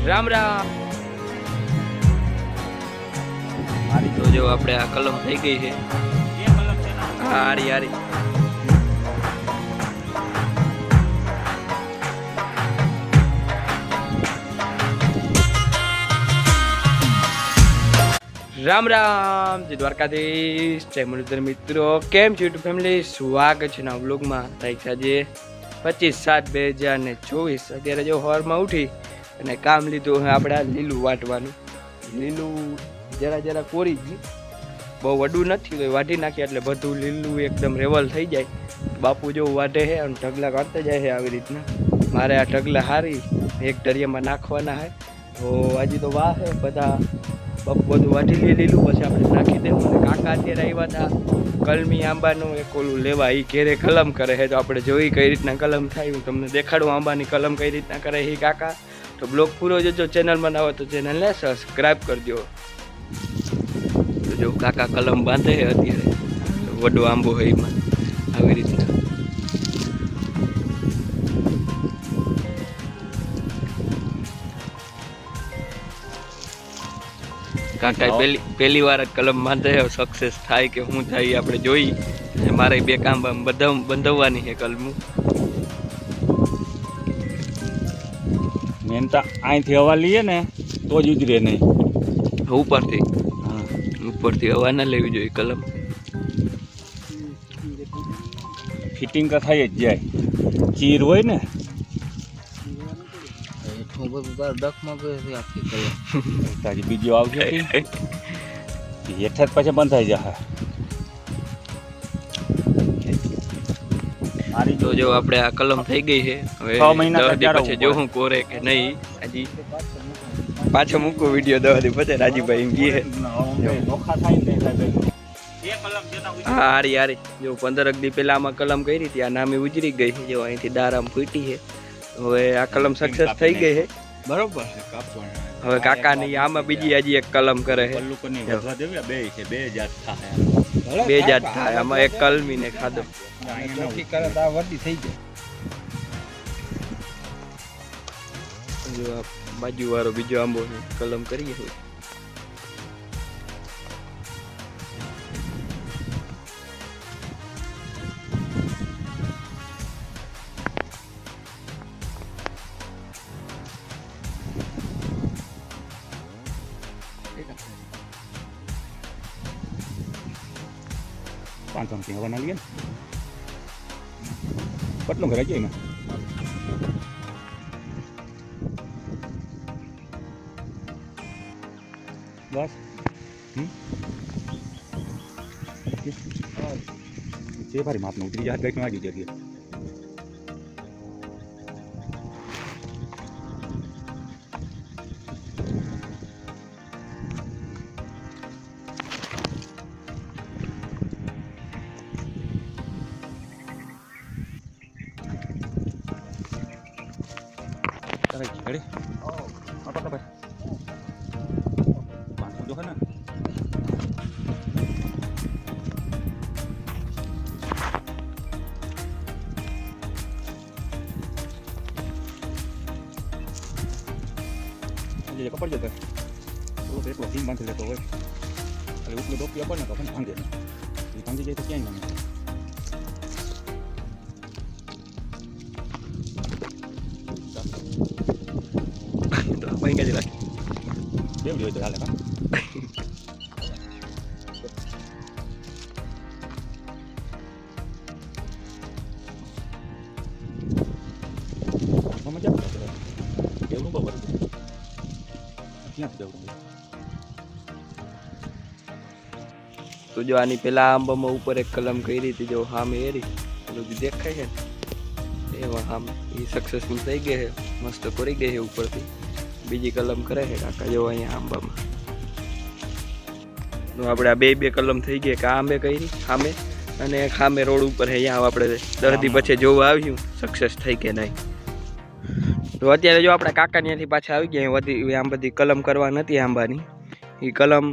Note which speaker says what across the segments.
Speaker 1: રામ રામ। તો જો આપણે આ કલમ થઈ ગઈ છે। હા આરી આરી રામ રામ જય દ્વારકાધીશ જય મુરલીધર મિત્રો, કેમ છે યુટ્યુબ ફેમિલી? સ્વાગત છે નવા વ્લોગમાં। તારીખ આજે 25/7/2024। અત્યારે જો સવારમાં ઉઠી અને કામ લીધું આપણે લીલું વાટવાનું। લીલું જરા જરા કોરી ગયું, બહુ વડું નથી, વાટી નાખીએ એટલે બધું લીલું એકદમ રેવલ થઈ જાય। બાપુ જો વાટે છે અને ઢગલા કાઢતા જાય છે આવી રીતના। મારે આ ઢગલા હારી એક દરિયામાં નાખવાના છે, તો આજે તો વાહ છે બધા બાપુ બધું વાટી લઈએ લીલું, પછી આપણે નાખી દેવું। અને કાકા અત્યારે આવ્યા હતા કલમી આંબાનું એક ઓલું લેવા, એ ઘેરે કલમ કરે છે, તો આપણે જોઈ કઈ રીતના કલમ થાય હું તમને દેખાડું આંબાની કલમ કઈ રીતના કરે એ કાકા। તો બ્લોગ પૂરો જોજો, ચેનલમાં ના હોય તો ચેનલને સબસ્ક્રાઈબ કરજો। તો જો કાકા કલમ બાંધે છે અત્યારે, વડો આંબો હોય એમાં આવી રીતના। કાકા પહેલી વાર જ કલમ બાંધે, સક્સેસ થાય કે શું થાય આપણે જોઈ। મારે બે કામ બંધાવવાની છે કલમું।
Speaker 2: મેન તો અહીંથી હવા લઈએ ને તો જ ઉજરે નહીં,
Speaker 1: ઉપરથી ઉપરથી હવા ના લેવી જોઈએ કલમ।
Speaker 2: ફિટિંગ તો થઈ જ જાય, ચીર હોય ને બીજો આવશે હેઠ જ પછી બંધ થઈ જશે।
Speaker 1: તો જો આપણે આ કલમ થઈ ગઈ છે, હવે
Speaker 2: 6 મહિના
Speaker 1: 10 દી પછી જો હું કોરે કે નહીં। હજી પાછો મૂકો વિડીયો 10 દી પછી રાજીભાઈ એમ કહે હા હારી હારી। જો 15 દી પહેલા આમાં કલમ કરી હતી, આ નામી ઉજરી ગઈ છે, જો અહીંથી દારામ ફૂટી છે। હવે આ કલમ સક્સેસ થઈ ગઈ છે બરોબર। હવે કાકાની આમાં બીજી હજી એક કલમ કરે છે, બે જાત થાય આમાં, એક કલમી ને ખાધો જો બાજુ વાળો બીજો આંબો કલમ કરીએ હોય।
Speaker 2: પાંચ હવા ના લઈએ ને કેટલું ઘરે જાય એમાં બસ જે ભારી માપ નું ઉતરી જાય ગઈ આવી જગ્યાએ ready? Apa kabar? Panas juga kan? Jadi kapal juga. Kalau saya pelajin bantu lihat tuh. Kalau udah dopi apa nak kapan panggil? Dipanggil jadi kian namanya.
Speaker 1: Main gak jelas.
Speaker 2: Dia udah jalan kan? Mama jatuh. Dia lupa baru. Ingat dia lupa.
Speaker 1: તો જો આની પેલા આંબામાં ઉપર એક કલમ કરી હતી, જો સામે એરી પેલું દેખાય છે ને એમાં આમ એ સક્સેસફુલ થઈ ગઈ છે, મસ્ત પડી ગઈ છે ઉપરથી। બીજી કલમ કરે છે કાકા જો અહીંયા આંબામાં। તો આપણે આ બે કલમ થઈ ગઈ, કે આંબે કરી સામે અને સામે રોડ ઉપર છે, અહીંયા આપણે 10 દી પછી જોવા આવ્યું સક્સેસ થઈ કે નહીં। તો અત્યારે જો આપણા કાકા ત્યાંથી પાછા આવી ગયા, આમ બધી કલમ કરવા નથી આંબાની, એ કલમ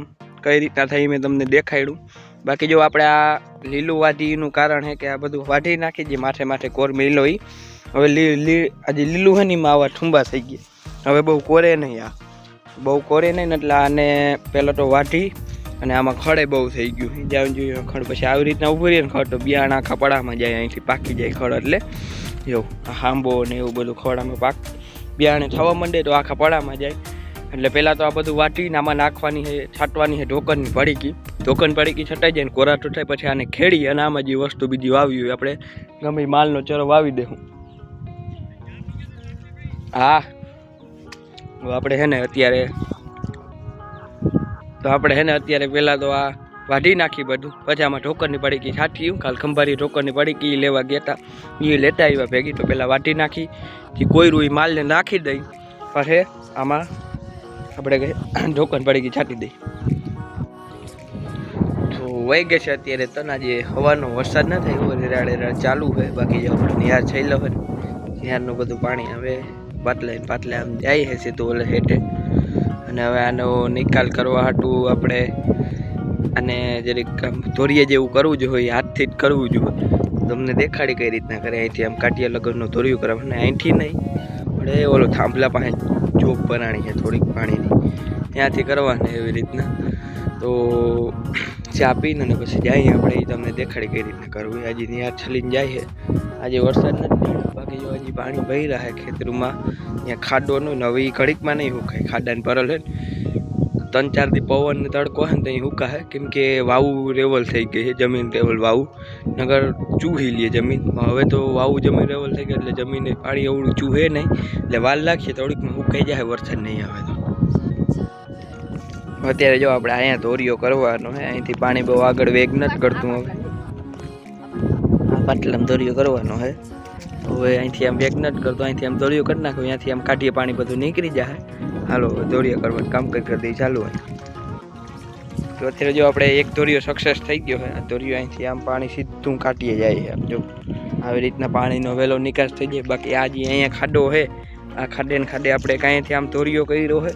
Speaker 1: કઈ રીતના થઈ મેં તમને દેખાડ્યું। બાકી જો આપણે આ લીલું વાઢીનું કારણ છે કે આ બધું વાઢી નાખી જે માથે માથે કોર મેલો, હવે આજે લીલું છે ને એમાં આવા ઠુંબા થઈ ગયા। હવે બહુ કોરે નહીં, આ બહુ કોરે નહીં ને એટલે આને પહેલાં તો વાઢી અને આમાં ખડે બહુ થઈ ગયું જવું જોઈએ ખડ. પછી આવી રીતના ઊભું રહીએ ને ખડ તો બિયાણ આખા પડામાં જાય, અહીંથી પાકી જાય ખડ. એટલે એવું હાંબો ને એવું બધું ખડામાં પાક બિયાણે થવા માંડે તો આખા પડામાં જાય. એટલે પહેલાં તો આ બધું વાટીને આમાં નાખવાની છે, છાંટવાની છે ઢોકનની પડીકી. ઢોકન પડીકી છટાઈ જાય ને કોરાટો થાય પછી આને ખેડી અને આમાં જે વસ્તુ બીજી વાવી હોય આપણે ગમે માલનો ચરો વાવી દેવું. હા આપણે છે ને અત્યારે પહેલાં તો આ વાઢી નાખી બધું, પછી આમાં ઢોકરની પડીકી છાંટ્યું. કાલ ખંભારી ઢોકરની પડીકી લેવા ગયા હતા, એ લેતા આવ્યા ભેગી. તો પહેલાં વાઢી નાખી જે કોયરું એ માલને નાખી દઈ, પછી આમાં આપણે ઢોકન પડીકી છાંટી દઈ. તો વહી ગયા છે અત્યારે તના જે હવાનો વરસાદ ન થાય રેડ ચાલુ હોય. બાકી જો આપણે નિહાર છેલ્લો હોય નિહારનું બધું પાણી હવે પાટલે આમ જાય છે સીધું ઓલે હેઠે. અને હવે આનો નિકાલ કરવા હાટું આપણે અને જરીક ધોરીએ જેવું કરવું જોઈએ, હાથથી જ કરવું જોઈએ. તમને દેખાડી કઈ રીતના કરે. અહીંથી આમ કાટિયા લગનનું ધોર્યું કરવાનું, અહીંથી નહીં પણ એ ઓલો થાંભલા પાસે જોબ બનાણી છે થોડીક પાણીની, ત્યાંથી કરવાને એવી રીતના. તો ચા પીને અને પછી જઈએ આપણે, એ તમને દેખાડી કઈ રીતના કરવું. હજી નિહાર છલીને જાય છે, આજે વરસાદ નથી પડ્યો. બાકી જો હજી પાણી વહી રહ્યા ખેતરમાં, ત્યાં ખાડોનું ને હવે એ ઘડીકમાં નહીં હુકાય. ખાડાને ભરેલ છે 3-4 દી પવન ને તડકો છે ને ત્યાં હુકાય, કેમ કે વાવું રેવલ થઈ ગઈ છે, જમીન રેવલ વાવું નગર ચૂહી લે જમીન. હવે તો વાવું જમીન રેવલ થઈ ગઈ એટલે જમીને પાણી એવડું ચૂહે નહીં, એટલે વાલ લાગશે થોડીકમાં હુકાઈ જાય વરસાદ નહીં આવે તો. અત્યારે જો આપણે અહીંયા ધોરીઓ કરવાનો છે, અહીંથી પાણી બહુ આગળ વેગ નથી કરતું. હવે પાટલામાં ધોરીઓ કરવાનો છે, હવે અહીંથી આમ વેગ નથી કરતો, અહીંથી આમ ધોરીઓ કરી નાખો, અહીંયાથી આમ કાઢીએ પાણી બધું નીકળી જાય. હાલો ધોરીઓ કરવાનું કામ કરી દઈએ ચાલુ હોય. તો અત્યારે જો આપણે એક ધોરીઓ સક્સેસ થઈ ગયો છે. આ ધોરીઓ અહીંથી આમ પાણી સીધું કાઢીએ જાય. આમ જો આવી રીતના પાણીનો વહેલો નિકાસ થઈ જાય. બાકી આ જે અહીંયા ખાડો છે, આ ખાડે ને ખાડે આપણે કાંઈથી આમ ધોરીઓ કર્યો છે,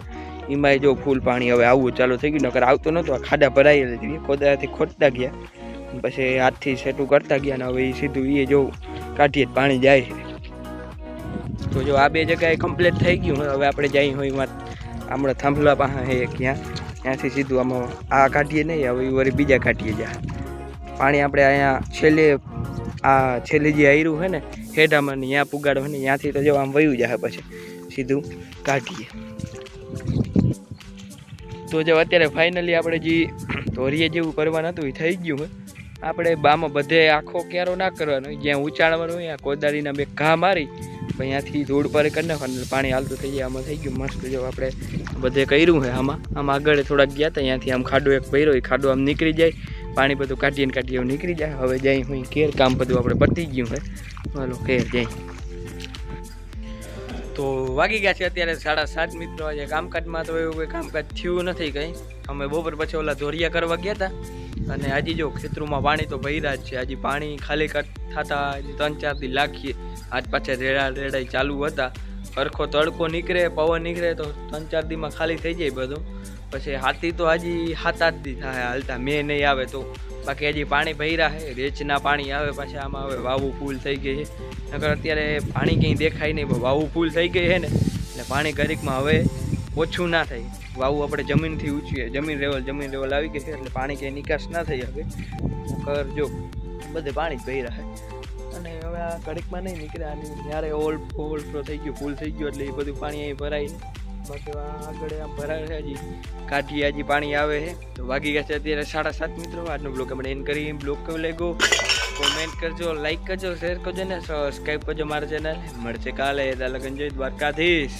Speaker 1: એમાંય જો ફૂલ પાણી હવે આવવું ચાલુ થઈ ગયું. નકર આવતું નહોતું, આ ખાડા ભરાયેલા જઈએ ખોદાથી ખોદતા ગયા, પછી હાથથી સેટું કરતા ગયા ને હવે એ સીધું એ જો કાઢીએ પાણી જાય છે. તો જો આ બે જગ્યાએ કમ્પ્લીટ થઈ ગયું. હવે આપણે જઈએ હોય એમાં હમણાં થાંભલા પાસે છે ત્યાંથી સીધું આમાં આ કાઢીએ નહીં, હવે એ વળી બીજા કાઢીએ જાય પાણી. આપણે અહીંયા છેલ્લે જે આયરું છે ને હેડામાં ને ત્યાં પુગાડો ને ત્યાંથી તો જો આમ વયું જાય પછી સીધું કાઢીએ. તો જો અત્યારે ફાઇનલી આપણે જે ધોરીએ જેવું કરવાનું હતું એ થઈ ગયું હોય. આપણે બામાં બધે આખો ક્યારો ના કરવાનો, જ્યાં ઉચાળવાનું હોય ત્યાં કોદાળીના બે ઘા મારી અહીંયાથી ધૂળ પર કરી નાખવાનું, પાણી હાલતું થઈ જાય. આમાં થઈ ગયું મસ્ત. જો આપણે બધે કર્યું છે આમાં આગળ થોડાક ગયા હતા, અહીંયાથી આમ ખાડો એક ભર્યો, એ ખાડો આમ નીકળી જાય, પાણી બધું કાઢીએ નીકળી જાય. હવે જઈ હું કેર કામ બધું આપણે પતી ગયું છે. ચાલો કેર જઈ. તો વાગી ગયા છે અત્યારે 7:30 મિત્રો. આજે કામકાજમાં તો એવું કોઈ કામકાજ થયું નથી કંઈ. અમે બપોર પછી ઓલા ધોરિયા કરવા ગયા હતા અને હજી જો ખેતરોમાં પાણી તો ભર્યા જ છે. હજી પાણી ખાલી થતા 3-4 દી લાગીએ. આજ પાછા રેડાઈ ચાલુ હતા. સરખો તડકો નીકળે પવન નીકળે તો 3-4 દીમાં ખાલી થઈ જાય બધું. પછી હાથી તો હજી 7-8 દી થાય હાલતા, મેં નહીં આવે તો. બાકી હજી પાણી ભર્યા છે, રેચના પાણી આવે પાછા આમાં. હવે વાવું ફૂલ થઈ ગઈ છે, નકર અત્યારે પાણી ક્યાંય દેખાય નહીં. વાવું ફૂલ થઈ ગઈ છે ને એટલે પાણી ઘડીકમાં હવે ઓછું ના થાય. વાવું આપણે જમીનથી ઊંચી જમીન લેવલ આવી ગઈ છે એટલે પાણી ક્યાંય નિકાસ ના થઈ હવે. નકર જો બધે પાણી જ ભર્યા છે અને હવે આ ઘડીકમાં નહીં નીકળે. આની ત્યારે ઓવરફ્લો થઈ ગયું, ફૂલ થઈ ગયું એટલે એ બધું પાણી અહીં ભરાય. બાકી આગળ આમ ભરાય છે, હજી કાઢી હજી પાણી આવે છે. તો વાગી ગયા છે અત્યારે 7:30 મિત્રો. આજનો બ્લોગ આપણે એન્ડ કરી. બ્લોગ કેવો લાગ્યો કોમેન્ટ કરજો, લાઈક કરજો, શેર કરજો ને સબસ્ક્રાઈબ કરજો મારા ચેનલ. મળશે કાલે. લગન જોઈ દ્વારકાધીશ.